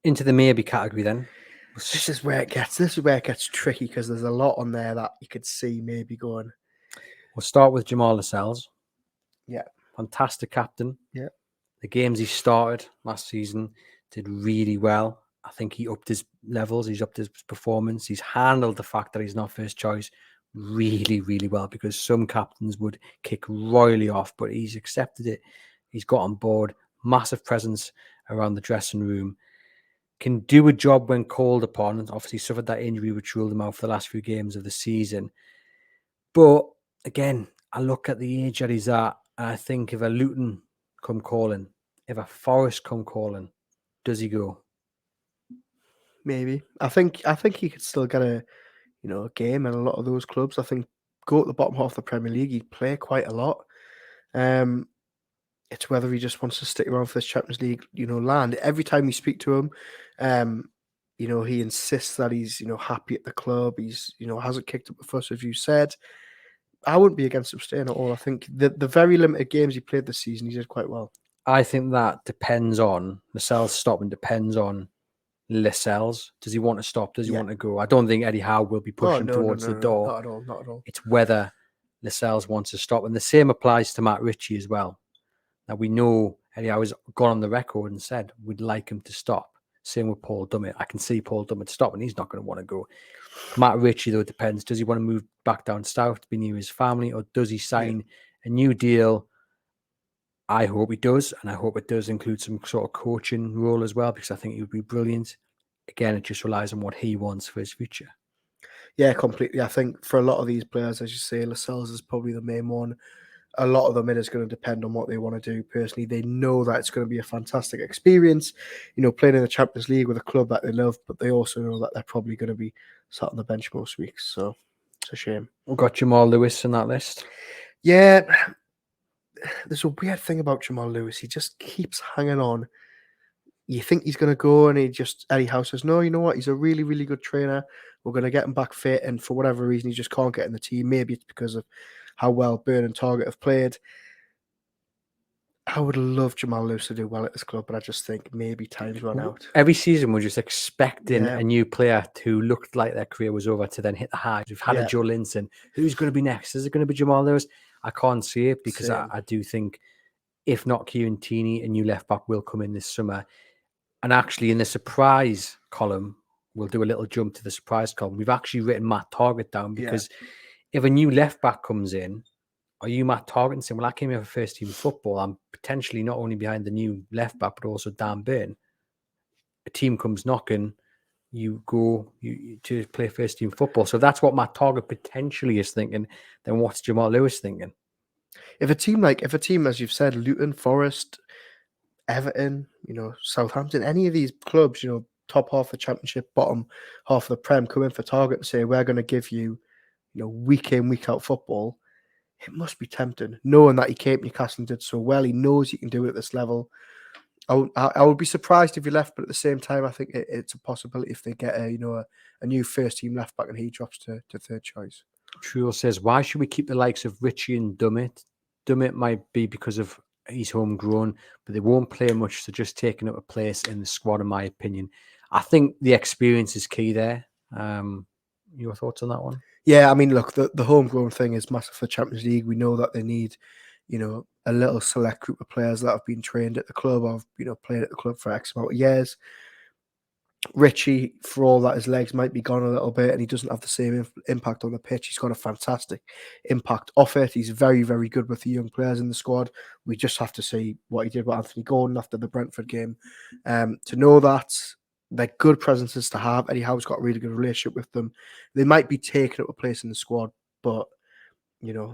Into the maybe category then. This is where it gets tricky because there's a lot on there that you could see maybe going. We'll start with Jamal Lascelles. Yeah. Fantastic captain. Yeah. The games he started last season did really well. I think he upped his levels. He's upped his performance. He's handled the fact that he's not first choice really, really well, because some captains would kick royally off, but he's accepted it. He's got on board. Massive presence around the dressing room. Can do a job when called upon. Obviously suffered that injury which ruled him out for the last few games of the season. But again, I look at the age that he's at, and I think if a Luton come calling, if a Forest come calling, does he go? Maybe. I think he could still get a game in a lot of those clubs. I think go at the bottom half of the Premier League, he'd play quite a lot. It's whether he just wants to stick around for this Champions League, land. Every time you speak to him, he insists that he's, happy at the club. He's, hasn't kicked up the fuss, as you said. I wouldn't be against him staying at all. I think the very limited games he played this season, he did quite well. I think that depends on Lascelles stopping, depends on Lascelles. Does he want to stop? Does he want to go? I don't think Eddie Howe will be pushing towards the door. Not at all. It's whether Lascelles wants to stop. And the same applies to Matt Ritchie as well. Now, we know Eddie Howe has gone on the record and said we'd like him to stop. Same with Paul Dummett. I can see Paul Dummett stopping. He's not going to want to go. Matt Ritchie, though, it depends. Does he want to move back down south to be near his family, or does he sign a new deal? I hope he does, and I hope it does include some sort of coaching role as well, because I think he would be brilliant. Again, it just relies on what he wants for his future. Yeah, completely. I think for a lot of these players, as you say, Lascelles is probably the main one. A lot of them, it is going to depend on what they want to do. Personally, they know that it's going to be a fantastic experience, playing in the Champions League with a club that they love, but they also know that they're probably going to be sat on the bench most weeks. So it's a shame. We've got Jamal Lewis on that list. Yeah, there's a weird thing about Jamal Lewis. He just keeps hanging on. You think he's going to go, and Eddie Howe says, no, you know what? He's a really, really good trainer. We're going to get him back fit, and for whatever reason, he just can't get in the team. Maybe it's because of how well Burn and Target have played. I would love Jamal Lewis to do well at this club, but I just think maybe time's run out. Every season, we're just expecting a new player who looked like their career was over to then hit the highs. We've had a Joe Linton. Who's going to be next? Is it going to be Jamal Lewis? I can't see it, because I do think, if not Kieran Tierney, a new left-back will come in this summer. And actually, in the surprise column, we'll do a little jump to the surprise column. We've actually written Matt Target down, because if a new left-back comes in, are you Matt Target and saying, well, I came here for first-team football. I'm potentially not only behind the new left-back, but also Dan Burn. A team comes knocking, you go to play first-team football. So that's what Matt Target potentially is thinking. Then what's Jamal Lewis thinking? If a team, as you've said, Luton, Forest, Everton, Southampton, any of these clubs, top half of the Championship, bottom half of the Prem, come in for Target and say, we're going to give you, week in, week out football, it must be tempting, knowing that he came to Newcastle and did so well. He knows he can do it at this level. I would be surprised if he left, but at the same time, I think it's a possibility if they get a new first team left back and he drops to third choice. Truel says, why should we keep the likes of Ritchie and Dummett? Dummett might be because of he's homegrown, but they won't play much, so just taking up a place in the squad, in my opinion. I think the experience is key there. Your thoughts on that one? Yeah, I mean, look, the homegrown thing is massive for Champions League. We know that they need, a little select group of players that have been trained at the club or, played at the club for X amount of years. Ritchie, for all that his legs might be gone a little bit and he doesn't have the same impact on the pitch, he's got a fantastic impact off it. He's very, very good with the young players in the squad. We just have to see what he did with Anthony Gordon after the Brentford game. To know that they're good presences to have. Eddie Howe's got a really good relationship with them. They might be taking up a place in the squad, but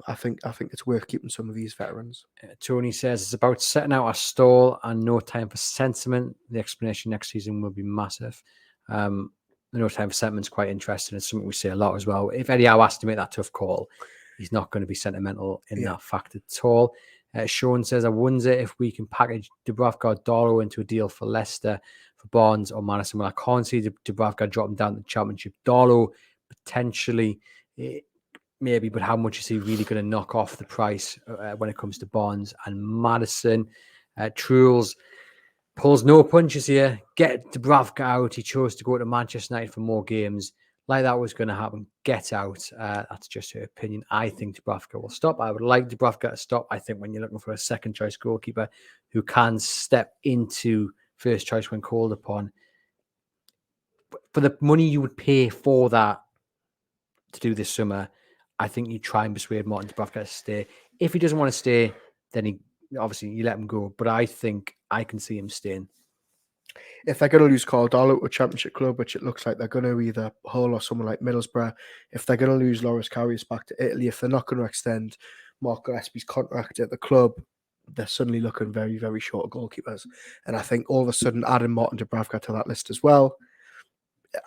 I think it's worth keeping some of these veterans. Tony says it's about setting out a stall and no time for sentiment. The explanation next season will be massive. The no time for sentiment is quite interesting. It's something we say a lot as well. If Eddie Howe has to make that tough call, he's not going to be sentimental in that fact at all. Sean says, I wonder if we can package Dubravka Darlow into a deal for Leicester, for Barnes or Madison. Well, I can't see Dubravka dropping down to the Championship. Darlow, potentially, maybe, but how much is he really going to knock off the price when it comes to Barnes and Madison? Trules, Pulls no punches here. Get Dubravka out. He chose to go to Manchester United for more games. Like that was going to happen. Get out. That's just her opinion. I think Dubravka will stop. I would like Dubravka to stop. I think when you're looking for a second choice goalkeeper who can step into first choice when called upon, for the money you would pay for that to do this summer, I think you try and persuade Martin Dubravka to stay. If he doesn't want to stay, then he obviously you let him go. But I think I can see him staying. If they're going to lose Caldolo to a Championship club, which it looks like they're going to either Hull or someone like Middlesbrough, if they're going to lose Loris Karius back to Italy, if they're not going to extend Mark Gillespie's contract at the club, they're suddenly looking very, very short of goalkeepers. And I think all of a sudden adding Martin Dubravka to that list as well,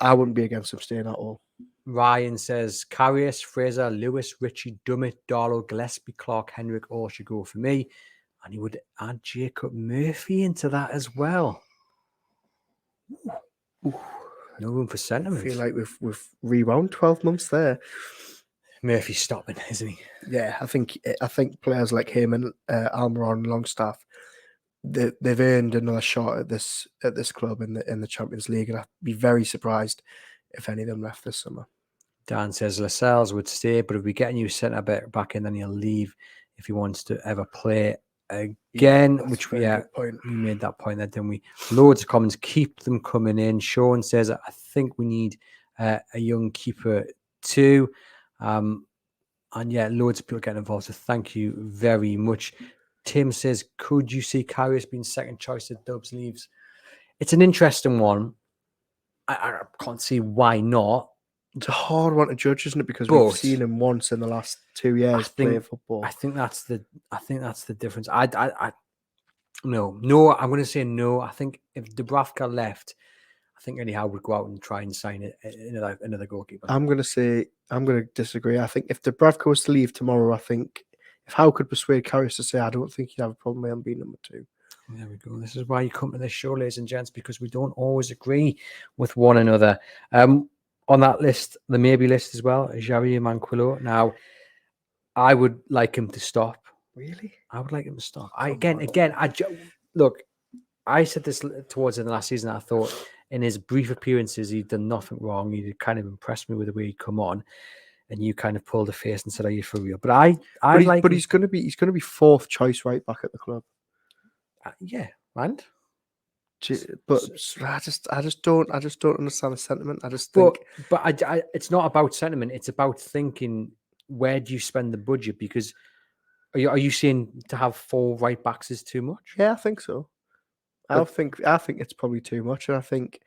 I wouldn't be against him staying at all. Ryan says, Karius, Fraser, Lewis, Ritchie, Dummett, Darlow, Gillespie, Clark, Henrik, all should go for me. And he would add Jacob Murphy into that as well. Ooh. No room for sentiment. I feel like we've rewound 12 months there. Murphy's stopping, isn't he? Yeah, I think players like him and Almiron and Longstaff, they've earned another shot at this club in the Champions League, and I'd be very surprised if any of them left this summer. Dan says Lascelles would stay, but if we get a new centre back in, then he'll leave if he wants to ever play again. Which we made that point there, didn't we? Loads of comments, keep them coming in. Sean says, I think we need a young keeper too. And yeah, loads of people getting involved. So thank you very much. Tim says, could you see Karius being second choice if Dubs leaves? It's an interesting one. I can't see why not. It's a hard one to judge, isn't it? Because we've seen him once in the last 2 years playing football. I think that's the difference. No, I'm going to say no. I think if Dubravka left, I think Eddie Howe would go out and try and sign another goalkeeper. I'm going to disagree. I think if Dubravka was to leave tomorrow, I think if Howe could persuade Karius to say, I don't think he'd have a problem with him being number 2. There we go. This is why you come to this show, ladies and gents, because we don't always agree with one another. On that list, the maybe list as well, Ritchie and Manquillo. Now, I would like him to stop. Really? I would like him to stop. Look, I said this towards the end of last season. I thought in his brief appearances, he'd done nothing wrong. He'd kind of impressed me with the way he'd come on, and you kind of pulled a face and said, "Are you for real?" But he's going to be fourth choice right back at the club. Yeah, and. But I just don't understand the sentiment. I just think, but it's not about sentiment. It's about thinking, where do you spend the budget? Because are you saying to have 4 right backs is too much? Yeah, I think so. I think it's probably too much, and I think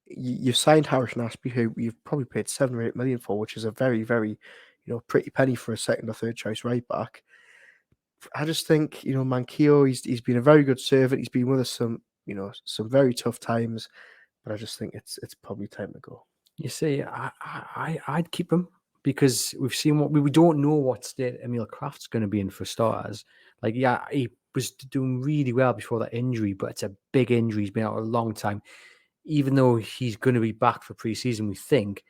you've signed Harrison Ashby, who you've probably paid 7 or 8 million for, which is a very, very, pretty penny for a second or third choice right back. I just think, Manquillo, he's been a very good servant. He's been with us some very tough times, but I just think it's probably time to go. You see, I'd keep him because we've seen we don't know what state Emil Kraft's going to be in for starters. Like, yeah, he was doing really well before that injury, but it's a big injury. He's been out a long time. Even though he's going to be back for pre-season, we think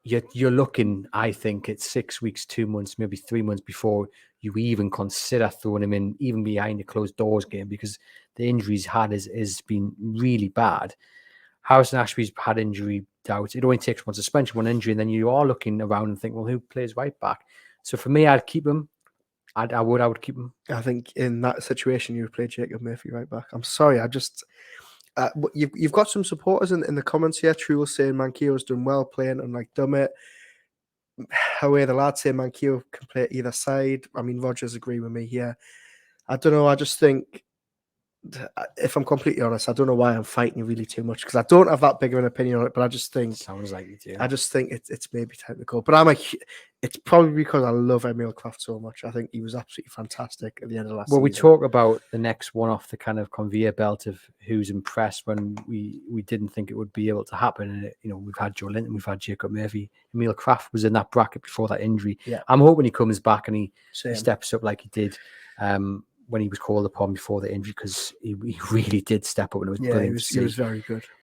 you're looking, I think, at 6 weeks, 2 months, maybe 3 months before you even consider throwing him in, even behind the closed doors game, because the injury he's had has been really bad. Harrison Ashby's had injury doubts. It only takes one suspension, one injury, and then you are looking around and think, well, who plays right back? So for me, I'd keep him. I would keep him. I think in that situation, you would play Jacob Murphy right back. I'm sorry, I just... you've got some supporters in the comments here. True saying Manquillo's done well playing, unlike Dummett. However, the lads say Manquillo can play either side. I mean, Rogers agree with me here. I don't know. I just think, if I'm completely honest, I don't know why I'm fighting really too much, because I don't have that big of an opinion on it. But I just think sounds like you do. I just think it's maybe time to go. But it's probably because I love Emil Kraft so much. I think he was absolutely fantastic at the end of last season. We talk about the next one off the kind of conveyor belt of who's impressed when we didn't think it would be able to happen. And we've had Joe Linton, we've had Jacob Murphy. Emil Kraft was in that bracket before that injury. Yeah. I'm hoping he comes back and he steps up like he did when he was called upon before the injury, because he really did step up and it was brilliant. He was very good.